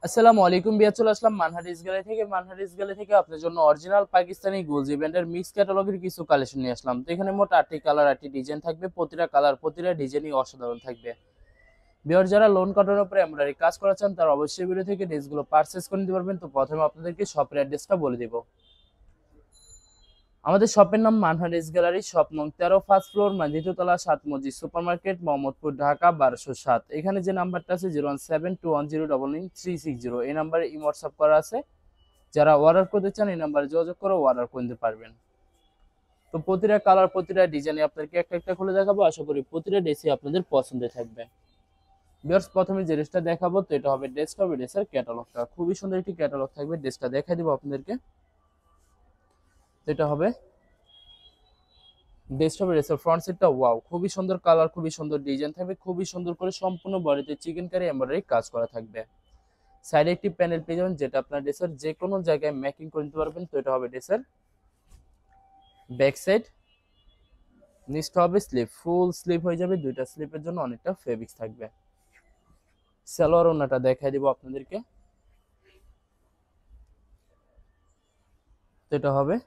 আসসালামু আলাইকুম বিয়া, চলে আসলাম মানহারিস গ্যালারি থেকে। মানহারিস গ্যালারি থেকে আপনার জন্য অরিজিনাল পাকিস্তানি গুলজি ব্র্যান্ডের মিক্স ক্যাটালগের কিছু কালেকশন নিয়ে আসলাম। তো এখানে মোট 8টি কালার, 8টি ডিজাইন থাকবে। প্রতিটা কালার, প্রতিটা ডিজাইনই অসাধারণ থাকবে। বিয়ার যারা লোন কটনের উপরে এমব্রয়ডারি কাজ করা চান তারা অবশ্যই ভিডিও থেকে ড্রেসগুলো পারচেজ করে নিতে পারবেন। তো প্রথমে আপনাদেরকে শপের অ্যাড্রেসটা বলে দিব। আমাদের শপের নাম মানহারিস গ্যালারি, শপ নং 13, ফার্স্ট ফ্লোর, দ্বিতীয়তলা, 7 মসজিদ সুপার মার্কেট, মোহাম্মদপুর, ঢাকা 1207। এখানে যে নাম্বারটা আছে 01721099360, এই নাম্বারে ইমো হোয়াটসঅ্যাপ করা আছে। যারা অর্ডার করতে চান এই নাম্বারে যোগাযোগ করে অর্ডার করতে পারবেন। তো প্রতিটা কালার, প্রতিটা ডিজাইনে আপনাদেরকে একটা একটা খুলে দেখাবো। আশা করি প্রতিটা ড্রেসই আপনাদের পছন্দের থাকবে। ভিউয়ার্স, প্রথমে যে ড্রেসটা দেখাবো তো এটা হবে ড্রেসের ক্যাটালগটা। খুবই সুন্দর একটি ক্যাটালগ থাকবে। ড্রেসটা দেখাই দিব আপনাদেরকে। তো এটা হবে ড্রেসের ফ্রন্ট সাইডটা। ওয়াও, খুবই সুন্দর কালার, খুবই সুন্দর ডিজাইন থাকবে। খুবই সুন্দর করে সম্পূর্ণ বডিতে চিকেন কারি এমব্রয়ডারি কাজ করা থাকবে। সাইডে একটি প্যানেল পেয়ে যাবেন যেটা আপনার ড্রেসের যে কোনো জায়গায় ম্যাকিং করে নিতে পারবেন। তো এটা হবে ড্রেসের ব্যাক সাইড। নিচটা হবে স্লিপ, ফুল স্লিপ হয়ে যাবে। দুইটা স্লিপের জন্য অনেকটা ফেব্রিক্স থাকবে। সালোয়ার ওন্নাটা দেখাই দিব আপনাদেরকে। তো এটা হবে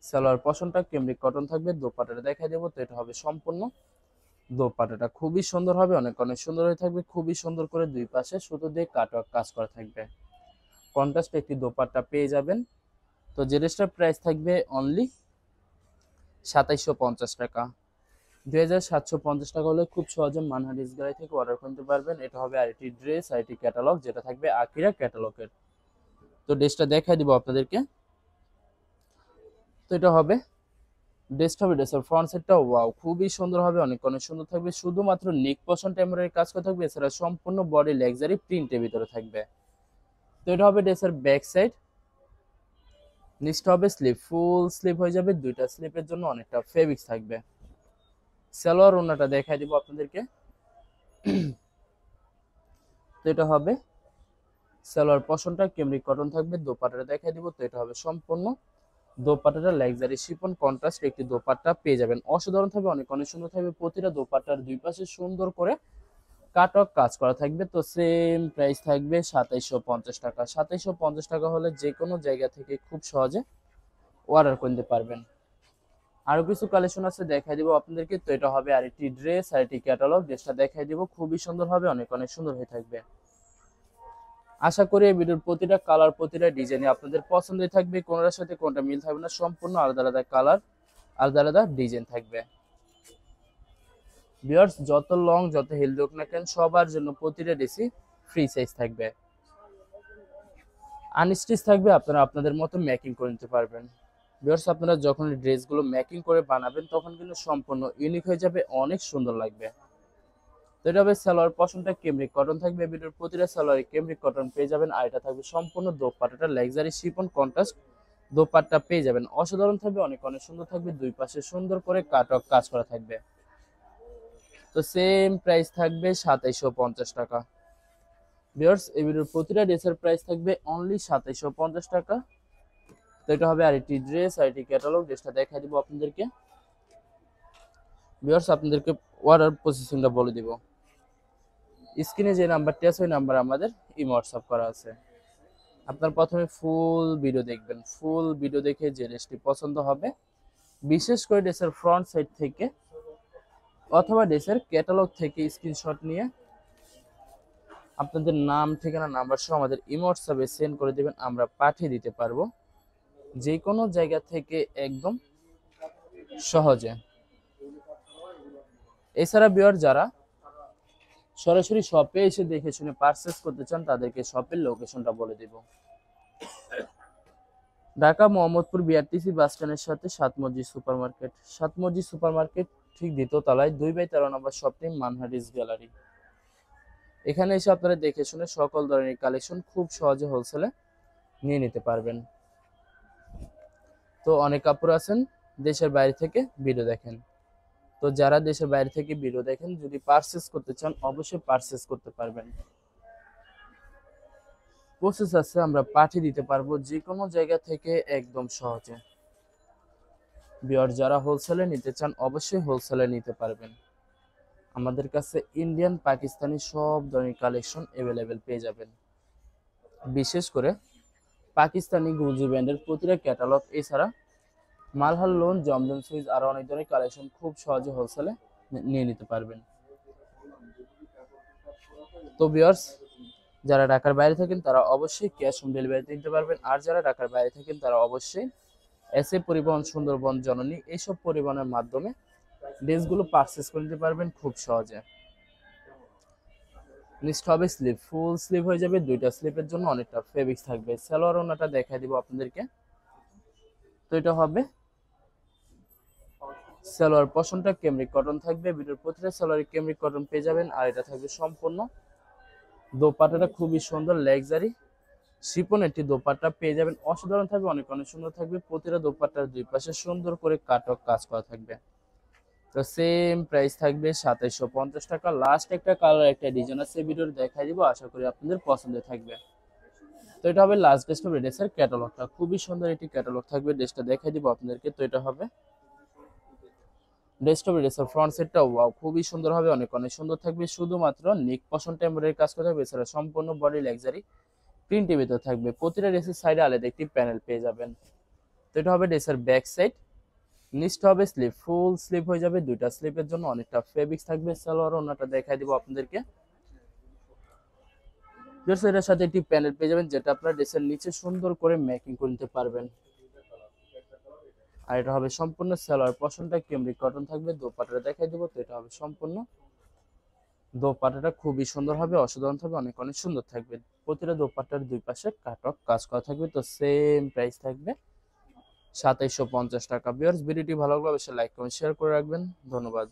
সালোয়ার পশনটা কেমব্রিক কটন থাকবে। দোপাট্টাটা দেখাই দেবো। তো এটা হবে সম্পূর্ণ দোপাট্টাটা খুবই সুন্দর হবে, অনেক অনেক সুন্দর হয়ে থাকবে। খুবই সুন্দর করে দুই পাশে সুতো দিয়ে কাটওয়ার্ক কাজ করা থাকবে। কন্ট্রাস্টে একটি দোপাট্টা পেয়ে যাবেন। তো যে ড্রেসটার প্রাইস থাকবে অনলি 2750 টাকা। 2750 টাকা হলে খুব সহজে মানহারিস গ্যালারি থেকে অর্ডার করতে পারবেন। এটা হবে আরেকটি ড্রেস, আরেকটি ক্যাটালগ, যেটা থাকবে আকিরা ক্যাটালগের। তো ড্রেসটা দেখাই দিব আপনাদেরকে। তো এটা হবে ড্রেসের ফ্রন্ট সাইডটা। ওয়াও, খুবই সুন্দর হবে, অনেক অনেক সুন্দর থাকবে। শুধুমাত্র নেক পশন এমব্রয়ডারি কাজ করা থাকবে। এছাড়া সম্পূর্ণ বডি লাক্সারি প্রিন্টের ভিতরে থাকবে। তো এটা হবে ড্রেসের ব্যাক সাইড। নিচটা হবে স্লিপ, ফুল স্লিপ হয়ে যাবে। দুইটা স্লিপের জন্য অনেকটা ফেব্রিক্স থাকবে। সালোয়ার ওন্নাটা দেখাই দিব আপনাদেরকে। তো এটা হবে সালোয়ার পশনটা কেমব্রিক কটন থাকবে। দোপাট্টাটা দেখাই দিব। তো এটা হবে সম্পূর্ণ দোপাট্টাটা লাক্সারি শিফন কন্ট্রাস্ট একটি দোপাট্টা পেয়ে যাবেন। অসাধারণ থাকবে, অনেক অনেক সুন্দর থাকবে। প্রতিটা দোপাট্টার দুই পাশে সুন্দর করে কাটওয়ার্ক কাজ করা থাকবে। তো সেম প্রাইস থাকবে 2750 টাকা। 2750 টাকা হলে যে কোনো জায়গা থেকে খুব সহজে অর্ডার করতে পারবেন। আরো কিছু কালেকশন আছে, দেখাই দিব আপনাদেরকে। তো এটা হবে আরেকটি ড্রেস, আরেকটি ক্যাটালগ। ড্রেসটা দেখাই দিব, খুবই সুন্দর হবে, অনেক অনেক সুন্দর হয়ে থাকবে। আশা করি এই ভিডিওর প্রতিটা কালার, প্রতিটা ডিজাইনে আপনাদের পছন্দই থাকবে। কোনটার সাথে কোনটা মিল থাকবে না, সম্পূর্ণ আলাদা আলাদা কালার, আলাদা আলাদা ডিজাইন থাকবে। ভিউয়ার্স, যত লং যত হেলদি হোক না কেন, সবার জন্য প্রতিটা ড্রেসই ফ্রি সাইজ থাকবে। আনস্টিচ থাকবে, আপনারা আপনাদের মতো মেকিং করে নিতে পারবেন। ভিউয়ার্স, আপনারা যখন ড্রেসগুলো মেকিং করে বানাবেন তখন কিন্তু সম্পূর্ণ ইউনিক হয়ে যাবে, অনেক সুন্দর লাগবে। তো এটা হবে সালোয়ার পশনটা কেমব্রিক কটন থাকবে। ভিডিওর প্রতিটা সালোয়ারে কেমব্রিক কটন পেয়ে যাবেন। আর এটা থাকবে সম্পূর্ণ দোপাট্টাটা লাক্সারি শিফন কন্ট্রাস্ট দোপাট্টা পেয়ে যাবেন। অসাধারণ থাকবে, অনেক অনেক সুন্দর থাকবে। দুই পাশে সুন্দর করে কাটওয়ার্ক কাজ করা থাকবে। তো সেম প্রাইস থাকবে 2750 টাকা। ভিউয়ার্স, এই ভিডিওর প্রতিটা ড্রেসের প্রাইস থাকবে অনলি 2750 টাকা। তো এটা হবে আরেকটি ড্রেস, আরেকটি ক্যাটালগ। ড্রেসটা দেখাই দিব আপনাদেরকে। ভিউয়ার্স, আপনাদেরকে অর্ডার প্রসেসিংটা বলে দিব। স্ক্রিনে যে নাম্বারটি আছে ওই নাম্বার আমাদের ইমো হোয়াটসঅ্যাপ করা আছে। আপনার প্রথমে ফুল ভিডিও দেখবেন। ফুল ভিডিও দেখে যে ড্রেসটি পছন্দ হবে, বিশেষ করে ড্রেসের ফ্রন্ট সাইড থেকে অথবা ড্রেসের ক্যাটালগ থেকে স্ক্রিনশট নিয়ে আপনাদের নাম, ঠিকানা, নাম্বার সহ আমাদের ইমো হোয়াটসঅ্যাপে সেন্ড করে দেবেন। আমরা পাঠিয়ে দিতে পারবো যে কোনো জায়গা থেকে একদম সহজে। এছাড়া ভিউয়ার যারা সরাসরি শপে এসে দেখে শুনে পারচেস করতে চান তাদেরকে শপের লোকেশনটা বলে দিব। ঢাকা মোহাম্মদপুর বিআরটিসি বাস স্ট্যান্ডের সাথে 7 মসজিদ সুপার মার্কেট। 7 মসজিদ সুপার মার্কেট ঠিক দ্বিতীয় তলায় 2/13 নম্বর শপটি মানহারিস গ্যালারি। এখানে এসে আপনারা দেখে শুনে সকল ধরনের কালেকশন খুব সহজে হোলসেলে নিয়ে নিতে পারবেন। তো অনেক কাপড় আছেন দেশের বাইরে থেকে ভিডিও দেখেন। তো যারা দেশের বাইরে থেকে ভিডিও দেখেন, যদি পারচেস করতে চান অবশ্যই পারচেস করতে পারবেন। প্রসেস আছে, আমরা পাঠিয়ে দিতে পারবো যে কোনো জায়গা থেকে একদম সহজে। ভিউয়ার, যারা হোলসেলে নিতে চান অবশ্যই হোলসেলে নিতে পারবেন। আমাদের কাছে ইন্ডিয়ান, পাকিস্তানি সব ধরনের কালেকশন অ্যাভেলেবেল পেয়ে যাবেন। বিশেষ করে পাকিস্তানি গুজি ব্র্যান্ডের প্রতিটা ক্যাটালগ, এছাড়া মালহার লোন, জমজম সুইচ আরো অনেক ধরনের কালেকশন খুব সহজে হোলসেলে নিয়ে নিতে পারবেন। তো ভিউয়ার্স, যারা ঢাকার বাইরে থাকেন তারা অবশ্যই ক্যাশ অন ডেলিভারিতে নিতে পারবেন, আর যারা ঢাকার বাইরে থাকেন তারা অবশ্যই এসএ পরিবহন, সুন্দরবন, জননী এইসব পরিবহনের মাধ্যমে ড্রেসগুলো পারচেস করে নিতে পারবেন খুব সহজে। নেক্সট হবে স্লিপ, ফুল স্লিপ হয়ে যাবে, দুইটা স্লিপের জন্য অনেকটা ফেব্রিক্স থাকবে। সালোয়ার ওনাটা দেখাই দিব আপনাদেরকে। তো এটা হবে সালোয়ার পশনটা ক্যামরিক কটন থাকবে, ভিডিওর প্রতিটা সালোয়ারে ক্যামরিক কটন পেয়ে যাবেন, আর এটা থাকবে সম্পূর্ণ দোপাট্টাটা খুবই সুন্দর লাক্সারি শিপন একটি দোপাট্টা পেয়ে যাবেন, অসাধারণ থাকবে, অনেক অনেক সুন্দর থাকবে। প্রতিটা দোপাট্টার দুই পাশে সুন্দর করে কাটক কাজ করা থাকবে। তো সেম প্রাইস থাকবে 2750 টাকা। লাস্ট একটা কালার, একটা ডিজাইন আছে, ভিডিও দেখাই দিব, আশা করি আপনাদের পছন্দের থাকবে। তো এটা হবে লাস্ট ড্রেস হবে ড্রেসের ক্যাটালগটা, খুবই সুন্দর একটি ক্যাটালগ থাকবে, ড্রেসটা দেখাই দিব আপনাদেরকে। তো এটা হবে ড্রেসটা হবে ড্রেসের ফ্রন্ট সেটটা, ওয়াও খুবই সুন্দর হবে, অনেক অনেক সুন্দর থাকবে। শুধুমাত্র নিক পশন টেম্পোরারি কাজ করা থাকবে, এছাড়া সম্পূর্ণ বডি লাক্সারি প্রিন্টের ভিতর থাকবে। প্রতিটা ড্রেসের সাইডে আলাদা একটি প্যানেল পেয়ে যাবেন। তো এটা হবে ড্রেসের ব্যাক সাইড, নিচটা হবে স্লিপ, ফুল স্লিপ হয়ে যাবে, দুইটা স্লিপের জন্য অনেকটা ফেব্রিক্স থাকবে। সালোয়ার ওনাটা দেখাই দিব আপনাদেরকে। এটার সাথে একটি প্যানেল পেয়ে যাবেন, যেটা আপনার ড্রেসের নিচে সুন্দর করে মেকিং করে নিতে পারবেন। আর এটা হবে সম্পূর্ণ সালোয়ার পশনটা ক্যামরিক কটন থাকবে, দোপাট্টাটা দেখাই দিব। তো এটা হবে সম্পূর্ণ দোপাট্টাটা খুবই সুন্দর হবে, অসাধারণ থাকবে, অনেক অনেক সুন্দর থাকবে। প্রতিটা দোপাট্টার দুই পাশে কাটক কাজ করা থাকবে। তো সেম প্রাইস থাকবে 2750 টাকা। ভিউয়ার্স, ভিডিওটি ভালো লাগলে অবশ্যই লাইক কমেন্ট শেয়ার করে রাখবেন। ধন্যবাদ।